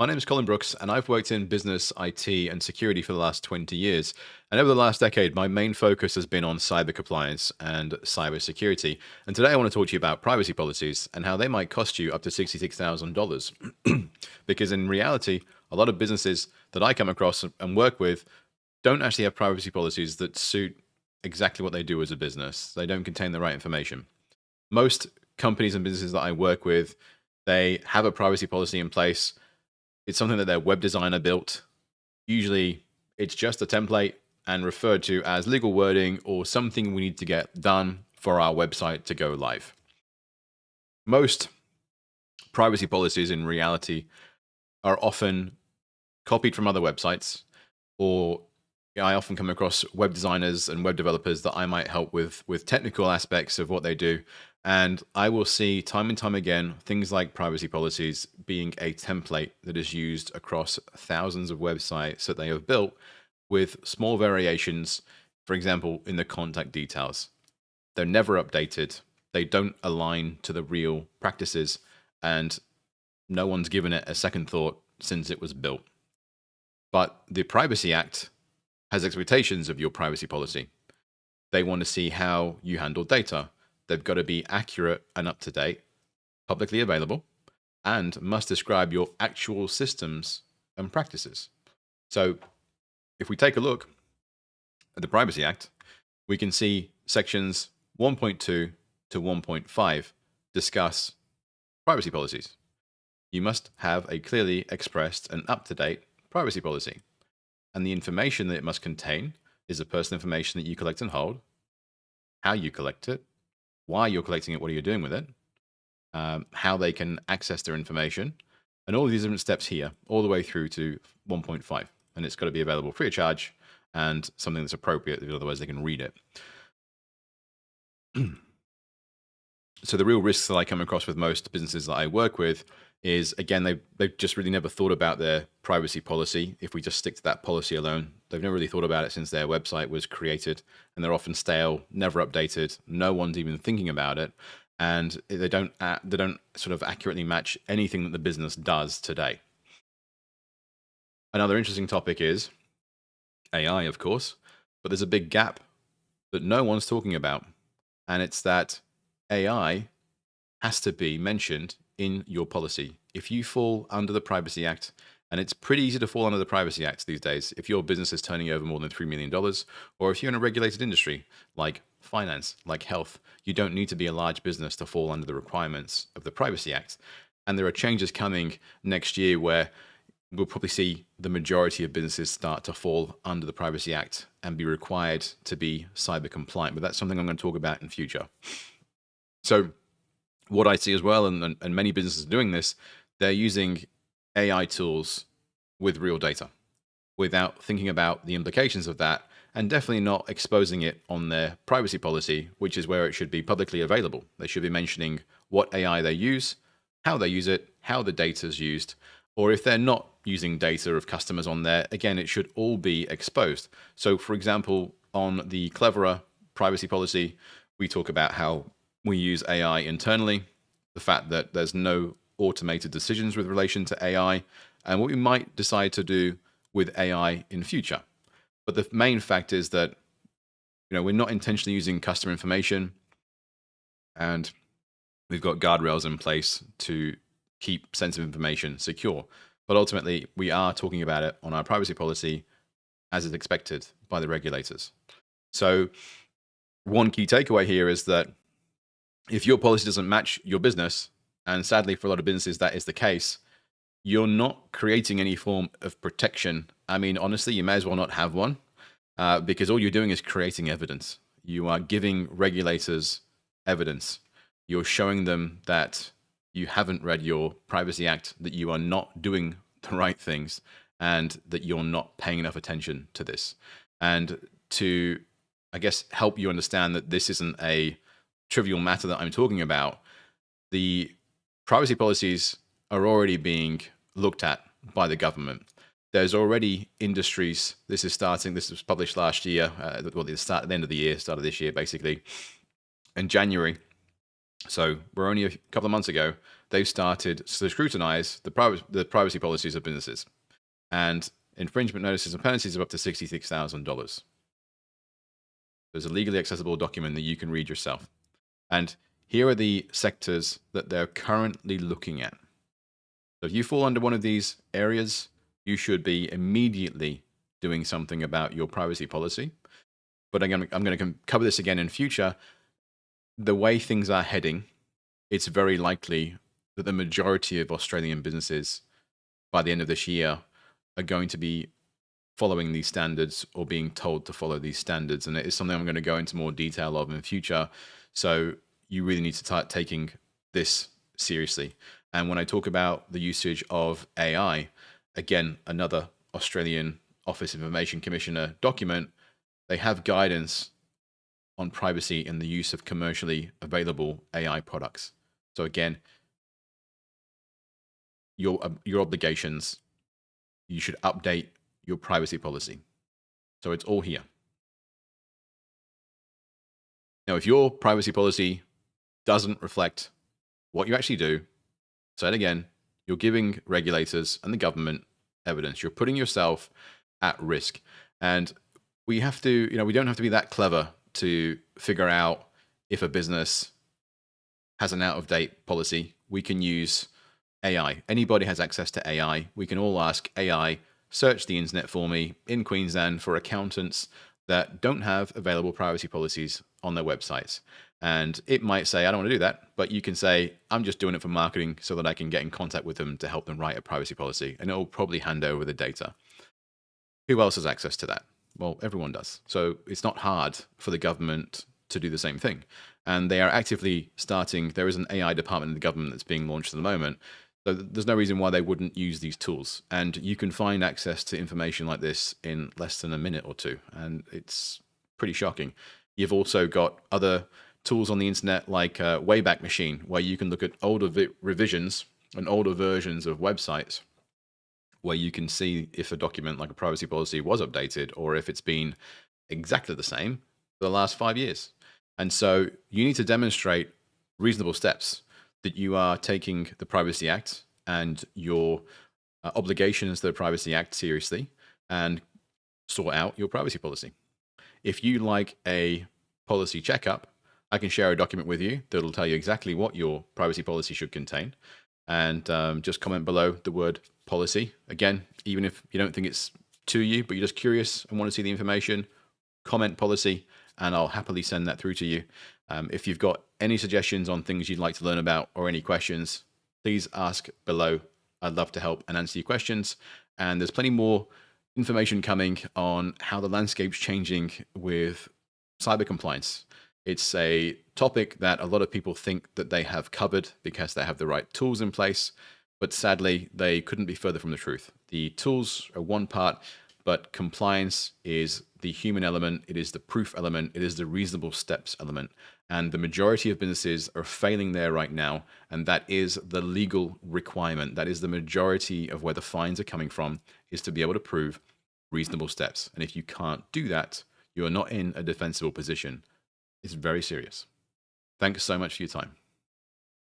My name is Colin Brookes, and I've worked in business, IT, and security for the last 20 years. And over the last decade, my main focus has been on cyber compliance and cyber security. And today I want to talk to you about privacy policies and how they might cost you up to $66,000. Because in reality, a lot of businesses that I come across and work with don't actually have privacy policies that suit exactly what they do as a business. They don't contain the right information. Most companies and businesses that I work with, they have a privacy policy in place. It's something that their web designer built. Usually it's just a template and referred to as legal wording or something we need to get done for our website to go live. Most privacy policies in reality are often copied from other websites, or I often come across web designers and web developers that I might help with technical aspects of what they do. And I will see time and time again things like privacy policies being a template that is used across thousands of websites that they have built with small variations, for example, in the contact details. They're never updated. They don't align to the real practices, and no one's given it a second thought since it was built. But the Privacy Act has expectations of your privacy policy. They want to see how you handle data. They've got to be accurate and up to date, publicly available, and must describe your actual systems and practices. So if we take a look at the Privacy Act, we can see sections 1.2 to 1.5 discuss privacy policies. You must have a clearly expressed and up-to-date privacy policy. And the information that it must contain is the personal information that you collect and hold, how you collect it, why you're collecting it, what are you doing with it, how they can access their information, and all of these different steps here, all the way through to 1.5. And it's got to be available free of charge and something that's appropriate, otherwise they can read it. So the real risks that I come across with most businesses that I work with is, again, they've just really never thought about their privacy policy. If we just stick to that policy alone, they've never really thought about it since their website was created, and they're often stale, never updated. No one's even thinking about it, and they don't sort of accurately match anything that the business does today. Another interesting topic is AI, of course, but there's a big gap that no one's talking about, and it's that AI has to be mentioned in your policy. If you fall under the Privacy Act, and it's pretty easy to fall under the Privacy Act these days, if your business is turning over more than $3 million, or if you're in a regulated industry like finance, like health, you don't need to be a large business to fall under the requirements of the Privacy Act. And there are changes coming next year where we'll probably see the majority of businesses start to fall under the Privacy Act and be required to be cyber compliant. But that's something I'm going to talk about in future. So what I see as well, and many businesses are doing this, they're using AI tools with real data without thinking about the implications of that, and definitely not exposing it on their privacy policy, which is where it should be publicly available. They should be mentioning what AI they use, how they use it, how the data is used, or if they're not using data of customers on there, again, it should all be exposed. So for example, on the Cleverer privacy policy, we talk about how we use AI internally, the fact that there's no automated decisions with relation to AI, and what we might decide to do with AI in future. But the main fact is that we're not intentionally using customer information, and we've got guardrails in place to keep sensitive information secure. But ultimately, we are talking about it on our privacy policy as is expected by the regulators. So one key takeaway here is that if your policy doesn't match your business, and sadly for a lot of businesses that is the case, you're not creating any form of protection. I mean, honestly, you may as well not have one, because all you're doing is creating evidence. You are giving regulators evidence. You're showing them that you haven't read your Privacy Act, that you are not doing the right things, and that you're not paying enough attention to this. And to, I guess, help you understand that this isn't a trivial matter that I'm talking about, the privacy policies are already being looked at by the government. There's already industries, this was published last year, at the end of the year, start of this year, basically, in January. So we're only a couple of months ago, they've started to scrutinize the privacy policies of businesses. And infringement notices and penalties of up to $66,000. There's a legally accessible document that you can read yourself. And here are the sectors that they're currently looking at. So if you fall under one of these areas, you should be immediately doing something about your privacy policy. But I'm going to cover this again in future. The way things are heading, it's very likely that the majority of Australian businesses by the end of this year are going to be following these standards or being told to follow these standards. And it is something I'm going to go into more detail of in future. So you really need to start taking this seriously. And when I talk about the usage of AI, again, another Australian Office of Information Commissioner document, they have guidance on privacy and the use of commercially available AI products. So again, your obligations, you should update your privacy policy. So it's all here. Now, if your privacy policy doesn't reflect what you actually do, say it again, you're giving regulators and the government evidence. You're putting yourself at risk. And we have to, we don't have to be that clever to figure out if a business has an out-of-date policy. We can use AI. Anybody has access to AI. We can all ask AI, search the internet for me in Queensland for accountants that don't have available privacy policies on their websites. And it might say, I don't want to do that, but you can say, I'm just doing it for marketing so that I can get in contact with them to help them write a privacy policy. And it'll probably hand over the data. Who else has access to that? Well, everyone does. So it's not hard for the government to do the same thing. And they are actively starting, there is an AI department in the government that's being launched at the moment. So there's no reason why they wouldn't use these tools. And you can find access to information like this in less than a minute or two. And it's pretty shocking. You've also got other tools on the internet like Wayback Machine, where you can look at older revisions and older versions of websites, where you can see if a document like a privacy policy was updated or if it's been exactly the same for the last 5 years. And so you need to demonstrate reasonable steps that you are taking the Privacy Act and your obligations to the Privacy Act seriously and sort out your privacy policy. If you like a policy checkup, I can share a document with you that'll tell you exactly what your privacy policy should contain. And just comment below the word policy. Again, even if you don't think it's to you, but you're just curious and want to see the information, comment policy, and I'll happily send that through to you. If you've got any suggestions on things you'd like to learn about or any questions, please ask below. I'd love to help and answer your questions. And there's plenty more information coming on how the landscape's changing with cyber compliance. It's a topic that a lot of people think that they have covered because they have the right tools in place, but sadly, they couldn't be further from the truth. The tools are one part, but compliance is the human element, it is the proof element, it is the reasonable steps element. And the majority of businesses are failing there right now, and that is the legal requirement. That is the majority of where the fines are coming from, is to be able to prove reasonable steps. And if you can't do that, you are not in a defensible position. It's very serious. Thanks so much for your time.